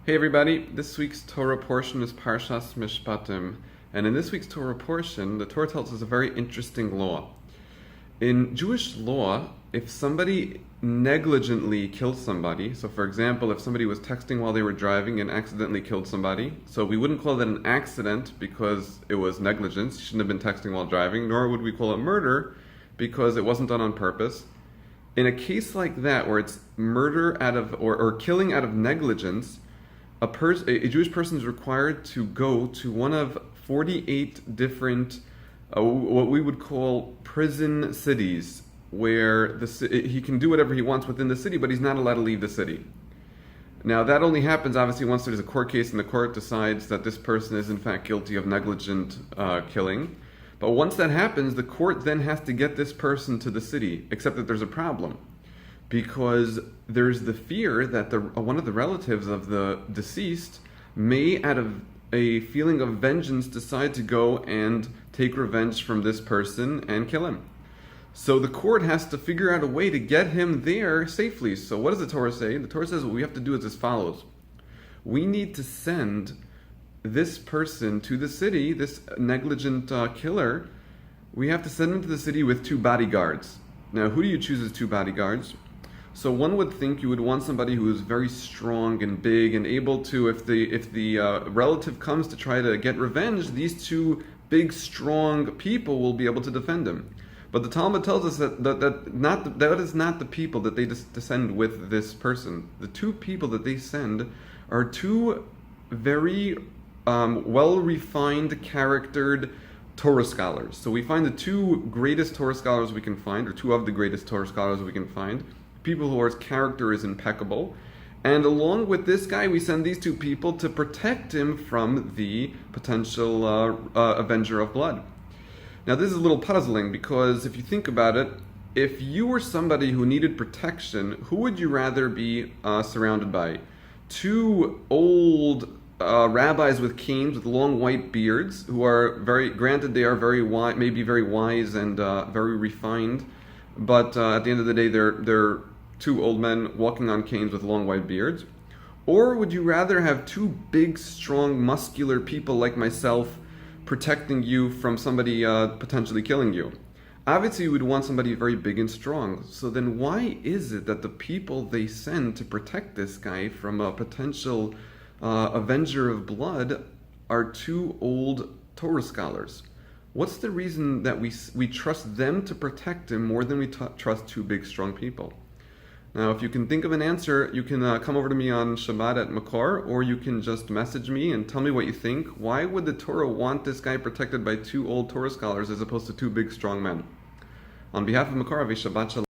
Hey everybody, this week's Torah portion is Parshas Mishpatim, and in this week's Torah portion, the Torah tells us a very interesting law. In Jewish law, if somebody negligently kills somebody, so for example, if somebody was texting while they were driving and accidentally killed somebody, so we wouldn't call that an accident because it was negligence, you shouldn't have been texting while driving, nor would we call it murder because it wasn't done on purpose. In a case like that, where it's murder out of, or killing out of negligence, a Jewish person is required to go to one of 48 different, what we would call prison cities, where he can do whatever he wants within the city, but he's not allowed to leave the city. Now, that only happens, obviously, once there's a court case and the court decides that this person is, in fact, guilty of negligent killing. But once that happens, the court then has to get this person to the city, except that there's a problem. Because there's the fear that one of the relatives of the deceased may, out of a feeling of vengeance, decide to go and take revenge from this person and kill him. So the court has to figure out a way to get him there safely. So what does the Torah say? The Torah says what we have to do is as follows. We need to send this person to the city, this negligent killer. We have to send him to the city with 2 bodyguards. Now, who do you choose as 2 bodyguards? So one would think you would want somebody who is very strong and big and able to, if the relative comes to try to get revenge, these 2 big, strong people will be able to defend him. But the Talmud tells us that is not the people that they descend with this person. The 2 people that they send are 2 very well-refined, charactered Torah scholars. So we find the 2 greatest Torah scholars we can find, or 2 of the greatest Torah scholars we can find, people whose character is impeccable, and along with this guy we send these 2 people to protect him from the potential avenger of blood. Now this is a little puzzling because if you think about it, if you were somebody who needed protection, who would you rather be surrounded by? 2 old rabbis with canes with long white beards who are granted they are very wise, maybe very wise and very refined, but at the end of the day they're 2 old men walking on canes with long white beards? Or would you rather have 2 big, strong, muscular people like myself protecting you from somebody potentially killing you? Obviously you would want somebody very big and strong. So then why is it that the people they send to protect this guy from a potential avenger of blood are 2 old Torah scholars? What's the reason that we trust them to protect him more than we trust 2 big, strong people? Now, if you can think of an answer, you can come over to me on Shabbat at Makor, or you can just message me and tell me what you think. Why would the Torah want this guy protected by 2 old Torah scholars as opposed to 2 big, strong men? On behalf of Makor, Shabbat Shalom.